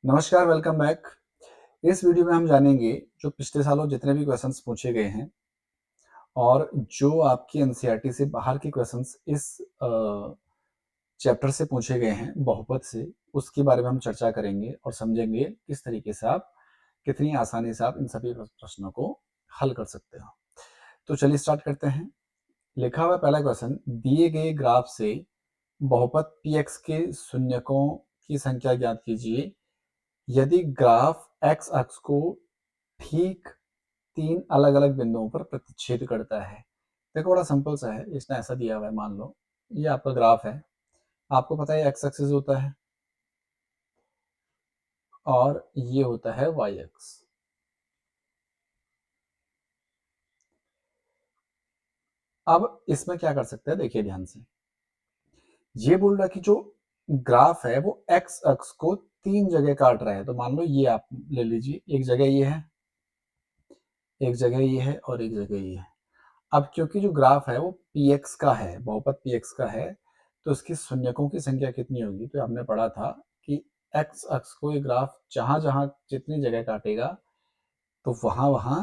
नमस्कार, welcome back. इस video में हम जानेंगे जो पिछले सालों जितने भी क्वेश्चंस पूछे गए हैं और जो आपकी एनसीईआरटी से बाहर के क्वेश्चंस इस चैप्टर से पूछे गए हैं बहुपद से, उसके बारे में हम चर्चा करेंगे और समझेंगे किस तरीके से आप कितनी आसानी से आप इन सभी प्रश्नों को हल कर सकते हो। तो चलिए स्टार्ट करते हैं। लिखा हुआ पहला क्वेश्चन, दिए गए ग्राफ से बहुपद px के शून्यकों की संख्या ज्ञात कीजिए यदि ग्राफ एक्स अक्ष को ठीक 3 अलग-अलग बिंदुओं पर प्रतिच्छेद करता है। देखो बड़ा सिंपल सा है, इसने ऐसा दिया हुआ है, मान लो ये आपका ग्राफ है, आपको पता है एक्स एक्सिस होता है और ये होता है वाई एक्स। अब इसमें क्या कर सकते हैं, देखिए ध्यान से। ये बोल रहा है कि जो ग्राफ है वो एक्स अक्ष को 3 जगह काट रहा है। तो मान लो ये आप ले लीजिए, एक जगह ये है, एक जगह ये है और एक जगह ये है। अब क्योंकि जो ग्राफ है वो px का है, बहुपद px का है, तो इसकी शून्यकों की संख्या कितनी होगी? तो हमने पढ़ा था कि x अक्ष को ये ग्राफ जहां जहां जितनी जगह काटेगा तो वहां वहां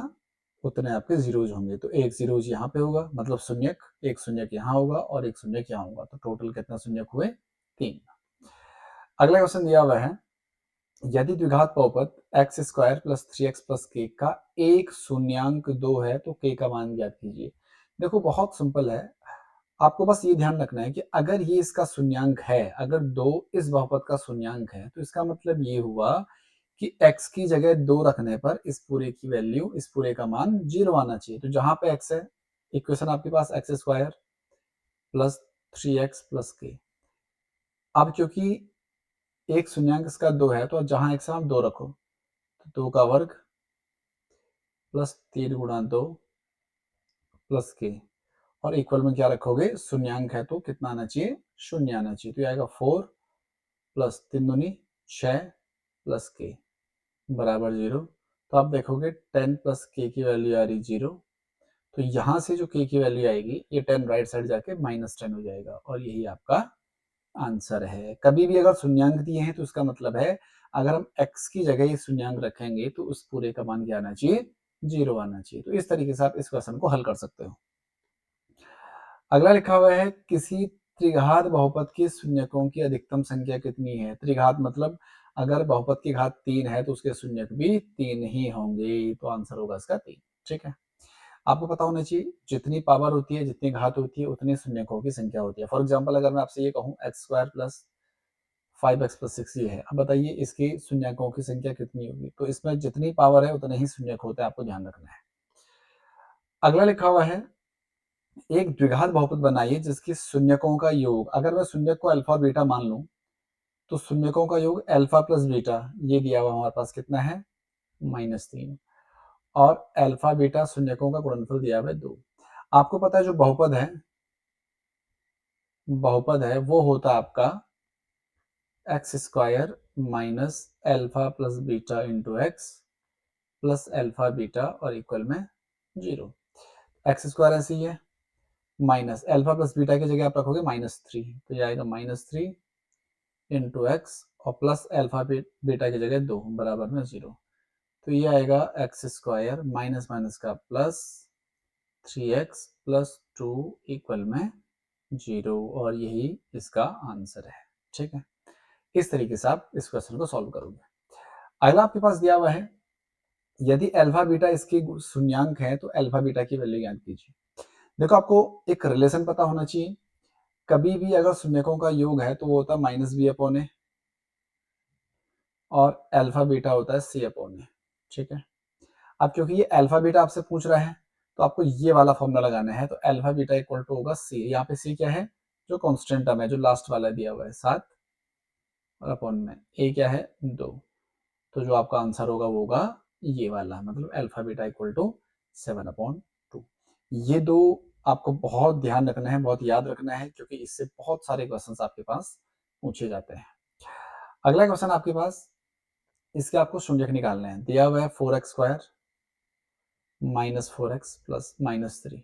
उतने आपके जीरोज होंगे। तो एक जीरोज यहाँ पे होगा, मतलब शून्यक, एक शून्यक यहाँ होगा और एक शून्यक यहाँ होगा। तो टोटल कितना शून्यक हुए? 3। अगला क्वेश्चन दिया हुआ है, यदि द्विघात बहुपद x square plus 3x plus के का एक शून्यांक 2 है तो k का मान ज्ञात कीजिए। देखो बहुत सिंपल है, आपको बस ये ध्यान रखना है कि अगर ये इसका शून्यांक है, अगर 2 इस बहुपद का शून्यांक है, तो इसका मतलब ये हुआ कि x की जगह 2 रखने पर इस पूरे की वैल्यू, इस पूरे का मान 0 आना चाहिए। तो जहां पे x है, इक्वेशन आपके पास x square plus 3x plus k. अब क्योंकि एक शून्यांक इसका 2 है, तो जहां x है आप 2 रखो, तो 2 का वर्ग प्लस 3 गुणा 2 प्लस के, और इक्वल में क्या रखोगे? शून्यांक है तो कितना आना चाहिए? शून्य आना चाहिए। तो ये आएगा 4 प्लस 3 दूनी 6 प्लस के बराबर 0। तो आप देखोगे 10 प्लस के की वैल्यू आ रही 0। तो यहाँ से जो के की वैल्यू आएगी, ये 10 राइट साइड जाके -10 हो जाएगा और यही आपका आंसर है। कभी भी अगर शून्यांक दिए हैं तो इसका मतलब है अगर हम x की जगह ये शून्यांक रखेंगे तो उस पूरे का मान क्या आना चाहिए? 0 आना चाहिए। तो इस तरीके से आप इस क्वेश्चन को हल कर सकते हो। अगला लिखा हुआ है, किसी त्रिघात बहुपद के शून्यकों की अधिकतम संख्या कितनी है? त्रिघात मतलब अगर बहुपद की घात 3 है तो उसके शून्यक भी 3 ही होंगे। तो आंसर होगा इसका 3। ठीक है, आपको पता होना चाहिए जितनी पावर होती है, जितनी घात होती है, उतनी शून्यकों की संख्या होती है। फॉर एग्जाम्पल अगर मैं आपसे ये कहूँ x square plus 5x plus 6 ये है, अब बताइए इसके शून्यकों की संख्या कितनी होगी? तो इसमें जितनी पावर है उतने ही शून्यक होते हैं, आपको ध्यान रखना है। अगला लिखा हुआ है, एक द्विघात बहुपद बनाइए जिसके शून्यकों का योग, अगर मैं शून्यक को अल्फा और बीटा मान लूं तो शून्यकों का योग अल्फा प्लस बीटा, ये दिया हुआ हमारे पास कितना है? -3। और अल्फा बीटा शून्यकों का गुणनफल दिया हुआ है 2। आपको पता है जो बहुपद है वो होता है आपका x square minus alpha plus beta into x plus alpha beta और इक्वल में 0। एक्स स्क्वायर ऐसे ही है, माइनस अल्फा प्लस बीटा की जगह आप रखोगे -3, तो ये आएगा -3 इंटू एक्स और प्लस अल्फा बीटा की जगह 2 बराबर में 0। तो ये आएगा एक्स स्क्वायर माइनस माइनस का प्लस 3x प्लस 2 इक्वल में 0, और यही इसका आंसर है। ठीक है, इस तरीके से आप इस क्वेश्चन को सॉल्व करोगे। अगला आपके पास दिया हुआ है, यदि अल्फा बीटा इसके शून्यांक है तो अल्फा बीटा की वैल्यू ज्ञात कीजिए। देखो आपको एक रिलेशन पता होना चाहिए, कभी भी अगर शून्यकों का योग है तो वो होता है -b/a और अल्फा बीटा होता है c/a। ठीक है, अब क्योंकि ये अल्फा बीटा आपसे पूछ रहा है तो आपको ये वाला फॉर्मूला लगाना है। तो अल्फा बीटा इक्वल टू होगा c, यहाँ पे c क्या है? जो कांस्टेंट टर्म है, जो लास्ट वाला दिया हुआ है 7 और अपॉन में a क्या है? 2। तो जो आपका आंसर होगा वो होगा ये वाला, मतलब अल्फा बीटा इक्वल टू 7/2। ये दो आपको बहुत ध्यान रखना है, बहुत याद रखना है, क्योंकि इससे बहुत सारे क्वेश्चंस आपके पास पूछे जाते हैं। अगला क्वेश्चन आपके पास, इसके आपको शून्यक निकालने हैं। दिया हुआ है 4x स्क्वायर -4x प्लस -3।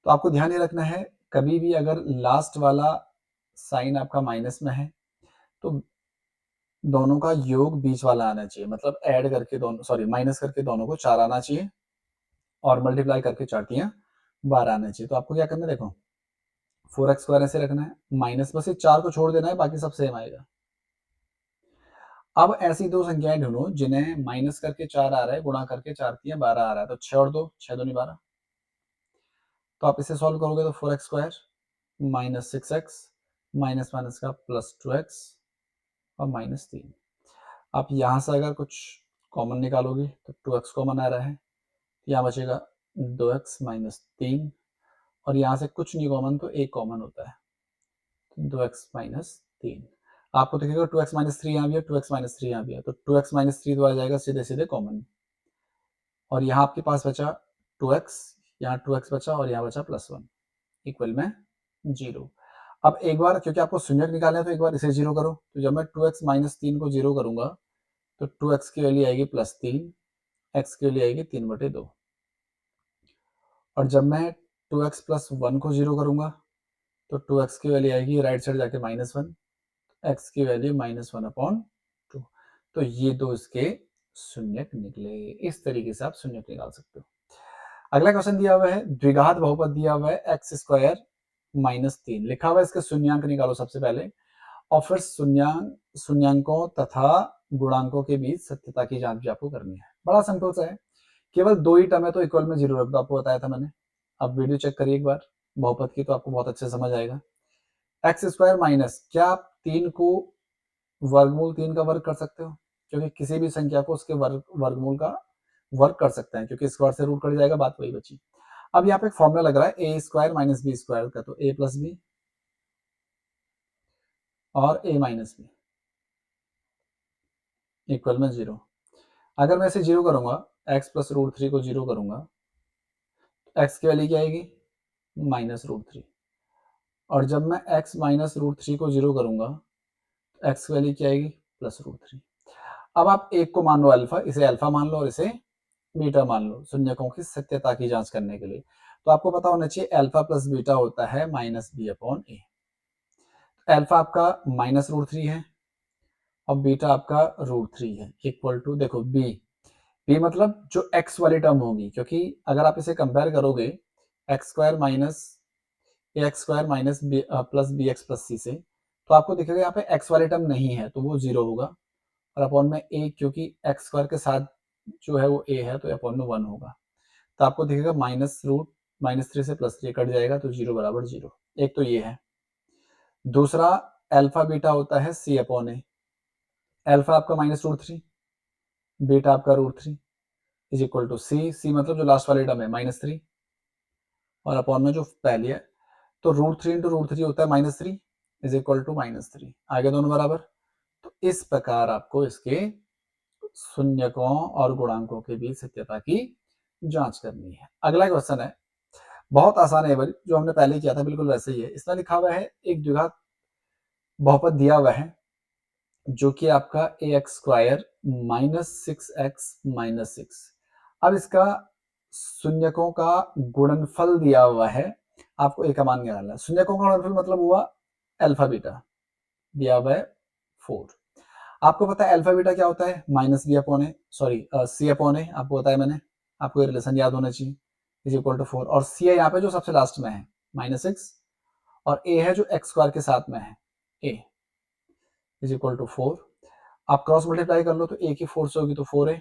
तो आपको ध्यान ये रखना है, कभी भी अगर लास्ट वाला साइन आपका माइनस में है तो दोनों का योग बीच वाला आना चाहिए, मतलब ऐड करके दोनों, सॉरी माइनस करके दोनों को 4 आना चाहिए और मल्टीप्लाई करके 4 तियां 12 आना चाहिए। तो आपको क्या करना है, देखो 4x² ऐसे रखना है, माइनस बस ये 4 को छोड़ देना है, बाकी सब सेम आएगा। अब ऐसी दो संख्याएं ढूंढो जिन्हें माइनस करके 4 आ रहा है, गुणा करके 4 तियां 12 आ रहा है। तो 6 और 2, 6 दूनी 12। तो आप इसे सॉल्व करोगे तो 4x² minus 6x minus minus का प्लस 2x और माइनस 3। आप यहाँ से अगर कुछ कॉमन निकालोगे तो 2x कॉमन आ रहा है, यहाँ बचेगा 2x माइनस 3 और यहाँ से कुछ नहीं कॉमन तो एक कॉमन होता है, 2x माइनस 3। आपको दिखेगा 2x माइनस 3 यहाँ भी है, 2x माइनस 3 यहाँ भी है, तो 2x माइनस 3 तो आ जाएगा सीधे सीधे कॉमन। और यहाँ आपके पास बचा 2x, यहाँ 2x बचा और यहाँ बचा +1 इक्वल में 0। अब एक बार क्योंकि आपको शून्यक निकालना है तो एक बार इसे 0 करो। तो जब मैं 2x माइनस 3 को 0 करूंगा तो 2x की वैल्यू आएगी +3, x की वैल्यू आएगी 3/2। और जब मैं 2x प्लस 1 को 0 करूंगा तो 2x की वैल्यू आएगी राइट साइड जाके -1, x की वैल्यू -1/2। तो ये दो इसके शून्यक निकले। इस तरीके से आप शून्यक निकाल सकते हो। अगला क्वेश्चन दिया हुआ है, द्विघात बहुपद दिया हुआ है x² -3, लिखा हुआ है इसके शून्यांक निकालो सबसे पहले और फिर शून्यांकों तथा गुणांकों के बीच सत्यता की जांच भी आपको करनी है। बड़ा सिंपल सा है, केवल 2 ही टर्म है तो इक्वल में 0 रख दो, आपको बताया था मैंने। अब वीडियो चेक करिए एक बार बहुपद की तो आपको बहुत अच्छे समझ आएगा। x² माइनस, क्या आप 3 को वर्गमूल 3 का वर्ग कर सकते हो? क्योंकि किसी भी संख्या को उसके वर्गमूल का वर्ग कर सकते हैं, क्योंकि स्क्वायर से रूट कट जाएगा, बात वही बची। अब यहाँ पे एक फॉर्मूला लग रहा है a² माइनस b² का, तो a प्लस बी और a माइनस बी इक्वल में 0। अगर मैं इसे 0 करूंगा, x प्लस √3 को 0 करूंगा तो x की वैल्यू क्या आएगी -√3। और जब मैं x माइनस √3 को 0 करूंगा तो x की वैल्यू क्या आएगी +√3। अब आप एक को मान लो अल्फा, इसे अल्फा मान लो और इसे बीटा मान लो शून्यकों की सत्यता की जांच करने के लिए। तो आपको पता होना चाहिए अल्फा प्लस बीटा होता है -b/a। अल्फा आपका -√3 है और बीटा आपका √3 है इक्वल टू, देखो b मतलब जो x वाली टर्म होगी, क्योंकि अगर आप इसे कंपेयर करोगे x² minus ax² minus plus bx plus c से, तो आपको दिखेगा यहाँ पे x वाली टर्म नहीं है तो वो 0 होगा और अपॉन में a, क्योंकि x² के साथ जो है वो a है तो अपॉन में 1 होगा। तो आपको दिखेगा -√3 से +3 कट जाएगा तो 0 बराबर 0। एक तो ये है। दूसरा अल्फा बीटा होता है c/a। अल्फा आपका -√3, बीटा आपका √3 इज इक्वल टू सी मतलब जो लास्ट वाली टर्म है -3 और अपॉन में जो पहली है, तो √3 इंटू √3 होता है -3 इज इक्वल टू -3। आगे दोनों बराबर। तो इस प्रकार आपको इसके शून्यकों और गुणांकों के बीच सत्यता की जांच करनी है। अगला क्वेश्चन है, बहुत आसान है भाई, जो हमने पहले किया था बिल्कुल वैसे ही है। इसमें लिखा हुआ है एक द्विघात बहुपद दिया हुआ है जो कि आपका ax² -6x-6। अब इसका शून्यकों का गुणनफल दिया हुआ है, आपको एक का मान निकालना है। शून्यकों का गुणनफल मतलब हुआ अल्फा बीटा, दिया हुआ है 4। आपको पता है अल्फा बीटा क्या होता है, -b/a, सॉरी c/a, आपको बताया मैंने, आपको ये रिलेशन याद होना चाहिए, इज इक्वल टू 4। और c है यहाँ पे जो सबसे लास्ट में है -6 और a है जो x² के साथ में है a इज इक्वल टू 4। आप क्रॉस मल्टीप्लाई कर लो तो a की 4 से होगी तो 4a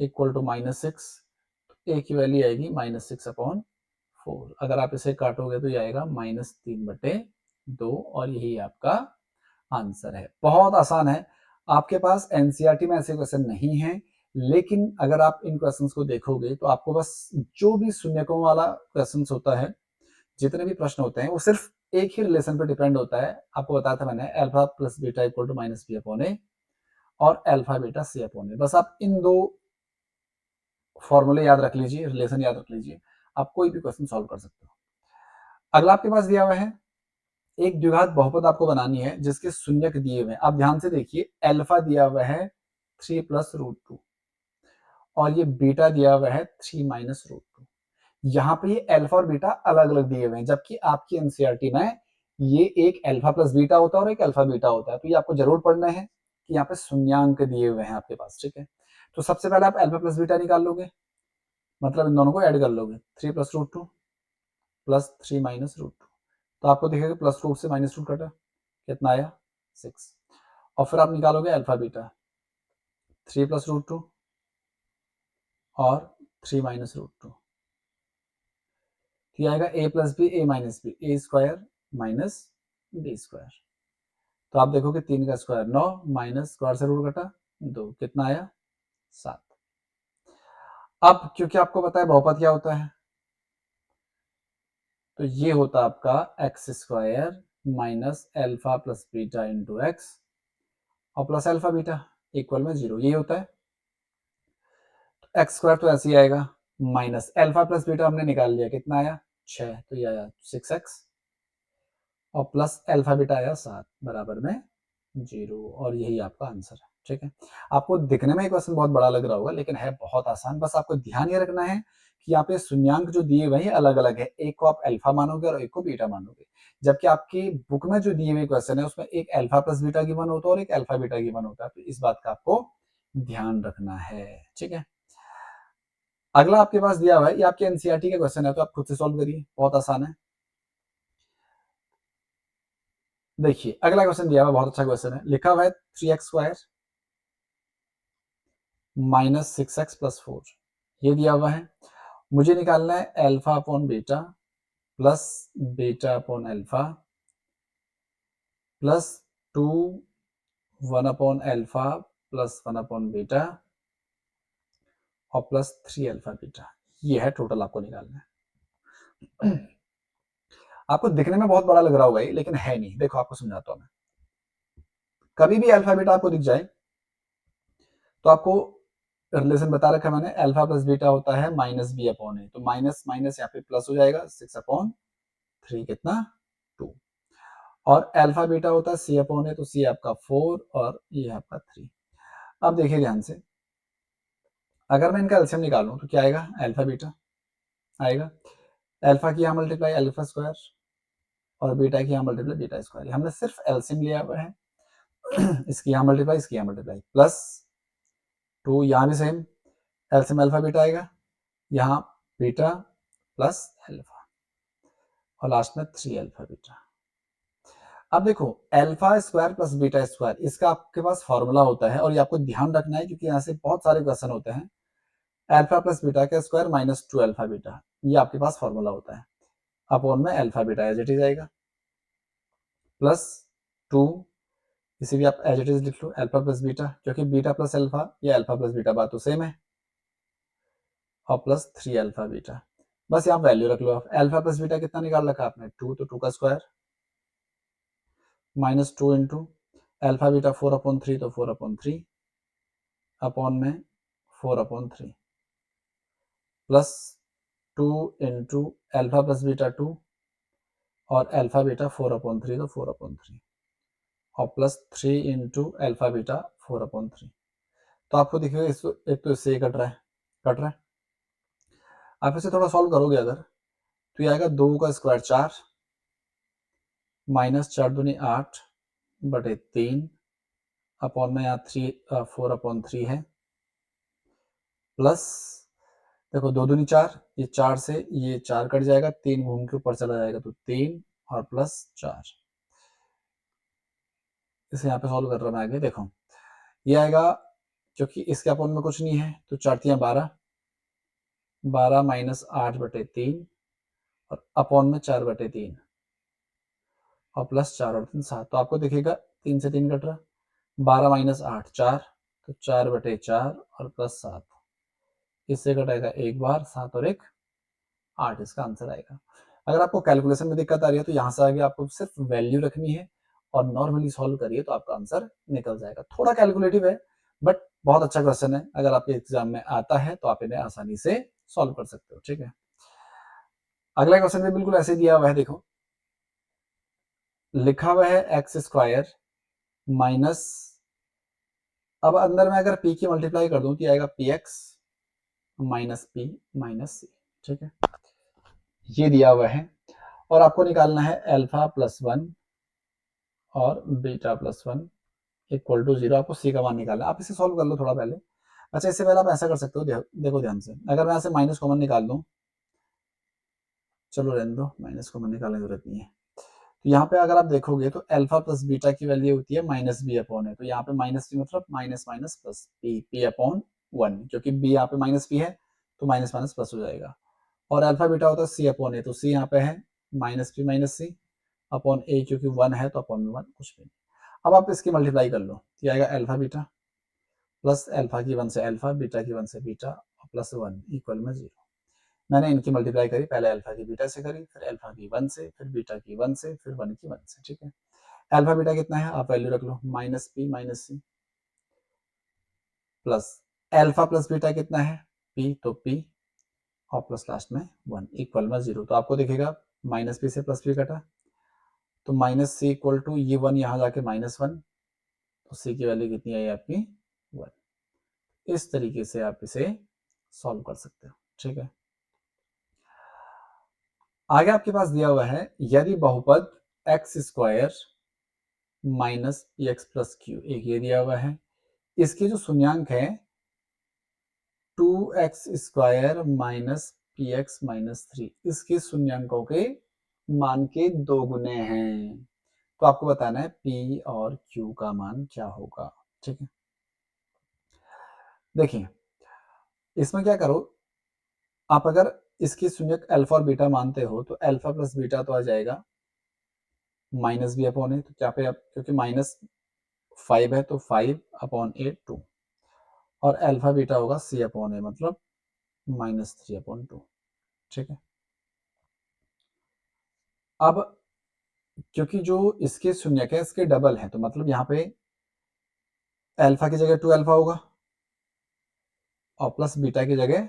इक्वल टू -6, a की वैल्यू आएगी -6/4। अगर आप इसे काटोगे तो ये आएगा -3/2 और यही आपका आंसर है। बहुत आसान है। आपके पास एनसीईआरटी में ऐसे क्वेश्चन नहीं है, लेकिन अगर आप इन क्वेश्चंस को देखोगे तो आपको बस जो भी शून्यकों वाला क्वेश्चंस होता है, जितने भी प्रश्न होते हैं वो सिर्फ एक ही रिलेशन पर डिपेंड होता है। आपको बताया था मैंने, alpha plus beta equal to -b/a और अल्फा बीटा c/a। बस आप इन दो फॉर्मूले याद रख लीजिए, रिलेशन याद रख लीजिए, आप कोई भी क्वेश्चन सॉल्व कर सकते हो। अगला आपके पास दिया हुआ है, एक द्विघात बहुपद आपको बनानी है जिसके शून्यक दिए हुए हैं। आप ध्यान से देखिए, अल्फा दिया हुआ है 3 + √2 और ये बीटा दिया हुआ है 3 - √2। यहाँ पे ये अल्फा और बीटा अलग अलग दिए हुए हैं, जबकि आपकी एनसीईआरटी में ये एक अल्फा प्लस बीटा होता है और एक अल्फा बीटा होता है, तो ये आपको जरूर पढ़ना है। कि यहाँ पे शून्यांक दिए हुए हैं आपके पास, ठीक है। तो सबसे पहले आप अल्फा प्लस बीटा निकाल लोगे, मतलब इन दोनों को ऐड कर लोगे, 3 plus root 2 plus 3 minus root 2, तो आपको दिखेगा प्लस रूट से माइनस रूट कटा, कितना आया 6। और फिर आप निकालोगे अल्फा बीटा, 3 प्लस रूट 2 और 3 माइनस रूट 2, तो आएगा a plus B A minus B, A square minus B square. तो आप देखोगे 3 का स्क्वायर 9 माइनस स्क्वायर से रूट कटा 2, कितना आया 7। अब क्योंकि आपको पता है बहुपद क्या होता है, तो ये होता है आपका x square minus alpha plus beta into x और प्लस एल्फा बीटा इक्वल में 0, ये होता है। एक्स स्क्वायर तो ऐसे ही आएगा, माइनस एल्फा प्लस बीटा हमने निकाल लिया, कितना आया 6, तो ये आया 6x और प्लस एल्फा बीटा आया 7 बराबर में 0, और यही आपका आंसर है, ठीक है। आपको दिखने में क्वेश्चन बहुत बड़ा लग रहा होगा, लेकिन है बहुत आसान। बस आपको ध्यान ये रखना है कि यहाँ पे शून्यांक जो दिए हुए हैं अलग अलग है, एक को आप अल्फा मानोगे और एक को बीटा मानोगे, जबकि आपकी बुक में जो दिए हुए क्वेश्चन है उसमें एक अल्फा प्लस बीटा गिवन होता है और एक अल्फा बीटा गिवन होता है, तो इस बात का आपको ध्यान रखना है, ठीक है। अगला आपके पास दिया हुआ है, ये आपके एनसीईआरटी का क्वेश्चन है, तो आप खुद से सॉल्व करिए, बहुत आसान है। देखिए अगला क्वेश्चन दिया हुआ, बहुत अच्छा क्वेश्चन है, लिखा हुआ है 3x square minus 6x plus 4, ये दिया हुआ है। मुझे निकालना है alpha upon beta plus beta upon alpha plus 2 1 upon alpha plus 1 upon beta और प्लस 3 अल्फा बीटा, ये है टोटल आपको निकालना है। आपको दिखने में बहुत बड़ा लग रहा होगा ये, लेकिन है नहीं। देखो आपको समझाता हूं मैं, कभी भी अल्फा बीटा आपको दिख जाए तो आपको रिलेशन बता रखा है मैंने, अल्फा प्लस बीटा होता है माइनस बी अपॉन ए, तो माइनस माइनस यहाँ पे प्लस हो जाएगा, 6 अपॉन 3 कितना 2, और अल्फा बीटा होता है सी अपॉन ए, तो सी आपका 4 और ये आपका 3। अब देखिए ध्यान से, अगर मैं इनका एलसीएम निकालूं तो क्या आएगा, अल्फा बीटा आएगा, अल्फा की यहाँ मल्टीप्लाई अल्फा स्क्वायर और बीटा की यहाँ मल्टीप्लाई बीटा स्क्वायर, हमने सिर्फ एलसीएम लिया हुआ है। इसकी यहाँ मल्टीप्लाई इसकी यहाँ मल्टीप्लाई प्लस 2, यहाँ भी सेम एलसीएम अल्फा बीटा आएगा, यहाँ बीटा प्लस अल्फा और लास्ट में 3 अल्फा बीटा। अब देखो alpha square plus beta square, इसका आपके पास फॉर्मूला होता है और ये आपको ध्यान रखना है क्योंकि यहाँ से बहुत सारे क्वेश्चन होते हैं। अल्फा प्लस बीटा का स्क्वायर माइनस 2 अल्फा बीटा, ये आपके पास फॉर्मूला होता है, अपॉन में alpha beta as it is आएगा प्लस 2, इसे भी आप एज इट इज लिख लो अल्फा प्लस बीटा, क्योंकि बीटा प्लस अल्फा ये अल्फा प्लस बीटा बात तो सेम है, और प्लस 3 अल्फा बीटा। बस यहाँ वैल्यू रख लो आप, अल्फा प्लस बीटा कितना निकाल रखा आपने 2, तो 2 का square minus 2 into alpha beta 4 upon 3, तो 4 अपॉन 3 अपॉन में 4 upon 3 plus 2 into alpha plus beta 2 और अल्फा बीटा 4 अपॉन 3, तो 4 अपॉन 3 और plus 3 into alpha beta 4 upon 3। तो आपको देखिएगा एक तो इससे कट रहा है, कट रहा है। आप इसे थोड़ा सॉल्व करोगे अगर, तो ये आएगा 2 का स्क्वायर 4 माइनस 4 दूनी 8 बटे 3 अपॉन में यहाँ 4 अपॉन 3 है प्लस, देखो 2 दूनी 4, ये 4 से ये 4 कट जाएगा, 3 घूम के ऊपर चला जाएगा, तो 3 और प्लस 4। इसे यहाँ पे सॉल्व कर रहा मैं आगे, देखो ये आएगा, क्योंकि इसके अपॉन में कुछ नहीं है तो 4 3 12, 12 माइनस 8 बटे 3 और अपॉन में 4 बटे 3 और प्लस 4 और 3 7, तो आपको दिखेगा 3 से 3 कट रहा, 12 माइनस 8 4, तो 4 बटे 4 और प्लस 7, इससे कटेगा एक बार 7 और 1 8, इसका आंसर आएगा। अगर आपको कैलकुलेशन में दिक्कत आ रही है तो यहाँ से आगे आपको सिर्फ वैल्यू रखनी है और नॉर्मली सॉल्व करिए तो आपका आंसर निकल जाएगा। थोड़ा कैलकुलेटिव है बट बहुत अच्छा क्वेश्चन है, अगर आपके एग्जाम में आता है तो आप इन्हें आसानी से सॉल्व कर सकते हो, ठीक है। अगला क्वेश्चन भी बिल्कुल ऐसे दिया हुआ है, देखो लिखा हुआ है एक्स स्क्वायर माइनस, अब अंदर में अगर पी की मल्टीप्लाई कर दूं तो आएगा p x minus p minus c, ठीक है, ये दिया हुआ है। और आपको निकालना है अल्फा प्लस 1 और बीटा प्लस 1 इक्वल टू 0, आपको सी का मान निकालना है। आप इसे सॉल्व कर लो थोड़ा पहले। अच्छा, इससे पहले आप ऐसा कर सकते हो, देखो ध्यान से, अगर मैं यहाँ से माइनस कॉमन निकाल दूँ, चलो रहने दो, माइनस कॉमन निकालने की जरूरत नहीं है। तो यहाँ पे अगर आप देखोगे तो अल्फा प्लस बीटा की वैल्यू होती है माइनस बी अपॉन है, तो यहाँ पे माइनस बी मतलब minus minus plus P upon 1, क्योंकि बी यहाँ पे माइनस पी है तो माइनस माइनस प्लस हो जाएगा। और अल्फा बीटा होता है सी अपॉन ए, तो सी यहाँ पे है माइनस पी माइनस सी अपॉन ए, क्योंकि 1 है तो अपॉन में 1 कुछ भी नहीं। अब आप इसकी मल्टीप्लाई कर लो, तो आएगा अल्फा बीटा प्लस अल्फा की 1 से अल्फा, बीटा की 1 से बीटा और प्लस 1 इक्वल में 0। मैंने इनकी मल्टीप्लाई करी, पहले अल्फा की बीटा से करी, फिर अल्फा की 1 से, फिर बीटा की 1 से, फिर 1 की 1 से। ठीक है, अल्फा बीटा कितना है आप वैल्यू रख लो, माइनस पी माइनस सी, प्लस अल्फा प्लस बीटा कितना है पी, तो पी और प्लस लास्ट में 1 इक्वल में 0। तो आपको दिखेगा माइनस पी से प्लस पी कटा, तो माइनस सी इक्वल टू ये 1 यहाँ जाके माइनस 1, तो सी की वैल्यू कितनी आई आपकी 1। इस तरीके से आप इसे सॉल्व कर सकते हो। ठीक है, आगे आपके पास दिया हुआ है यदि बहुपद x square minus P x plus Q, एक ये दिया हुआ है, इसके जो शून्यांक है 2x square minus P x minus 3, इसके शून्यांकों के मान के 2 गुने हैं। तो आपको बताना है p और q का मान क्या होगा। ठीक है, देखिए इसमें क्या करो, आप अगर इसकी शून्यक अल्फा और बीटा मानते हो तो अल्फा प्लस बीटा तो आ जाएगा माइनस बी अपॉन ए, तो क्या पे आप, क्योंकि माइनस 5 है तो 5 अपॉन ए 2, और अल्फा बीटा होगा सी अपॉन ए मतलब माइनस 3 अपॉन 2। ठीक है, अब क्योंकि जो इसके शून्यक है इसके डबल है, तो मतलब यहाँ पे अल्फा की जगह 2 अल्फा होगा और प्लस बीटा की जगह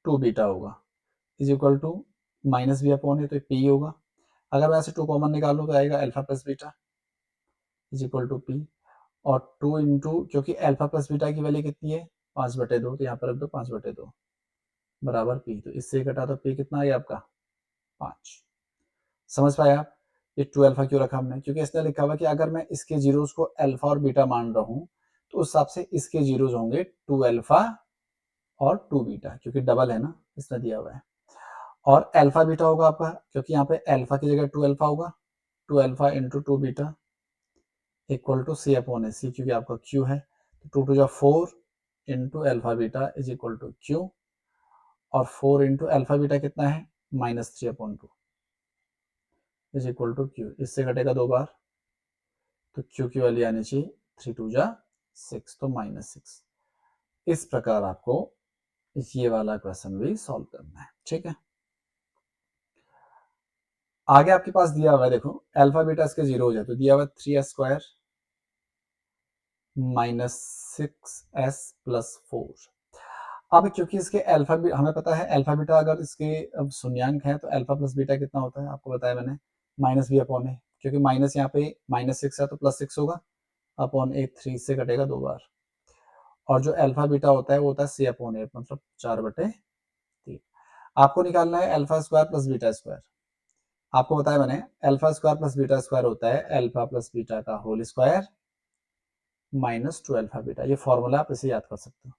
2 बीटा होगा, is equal to minus B upon है तो पी होगा। अगर मैं ऐसे 2 कॉमन निकालूं तो आएगा alpha plus beta is equal to P, और 2 इंटू, क्योंकि अल्फा प्लस बीटा की वैल्यू कितनी है 5/2, तो यहाँ पर रख दो 5/2 बराबर पी, तो इससे कटा तो पी कितना है आपका 5। समझ पाए आप, ये 2 अल्फा क्यों रखा हमने, क्योंकि इसने लिखा हुआ कि अगर मैं इसके जीरोस को अल्फा और बीटा मान रहा हूँ तो उस हिसाब से इसके जीरोस होंगे 2 अल्फा और 2 बीटा, क्योंकि डबल है ना इसने दिया हुआ है। और अल्फा बीटा होगा आपका, क्योंकि यहाँ पे अल्फा की जगह 2 अल्फा होगा, 2 alpha into 2 beta equal to c upon a c, क्योंकि आपका क्यू है, तो 2 टू जा 4 into alpha beta is equal to q, और 4 इंटू अल्फा बीटा कितना है -3/2 इज इक्वल टू क्यू, इससे घटेगा 2 बार, तो क्यू की वैल्यू आनी चाहिए 3 टू जा 6, तो -6। इस प्रकार आपको ये वाला क्वेश्चन भी सॉल्व करना है। ठीक है, आगे आपके पास दिया हुआ है, देखो अल्फा बीटा इसके 0 हो जाए तो दिया हुआ 3s² -6s प्लस 4। अब क्योंकि इसके अल्फा भी हमें पता है, अल्फा बीटा अगर इसके अब शून्यांक है तो अल्फा प्लस बीटा कितना होता है आपको बताया मैंने, माइनस बी अपॉन है, क्योंकि माइनस यहाँ पे -6 है तो +6 होगा अपॉन ए, 3 से कटेगा 2 बार, और जो अल्फा बीटा होता है वो होता है सी अपॉन ए मतलब 4/3। आपको निकालना है alpha square plus beta square. आपको बताया मैंने alpha square plus beta square होता है अल्फा प्लस बीटा का होल स्क्वायर -2 अल्फा बीटा, ये फॉर्मूला आप इसे याद कर सकते हो।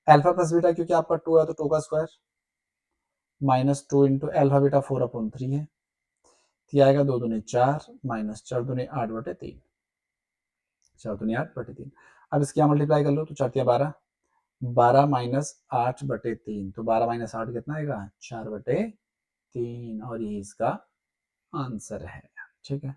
अल्फा प्लस बीटा क्योंकि आपका 2 है तो 2 का स्क्वायर -2 इंटू अल्फा बीटा 4/3 है, तो आएगा 2 दूनी 4 -4 दूनी 8/3, 4 दूनी 8/3। अब इसकी मल्टीप्लाई कर लो तो 4 12, 12 -8/3, तो 12 - 8 कितना आएगा 4/3, और ये इसका आंसर है। ठीक है,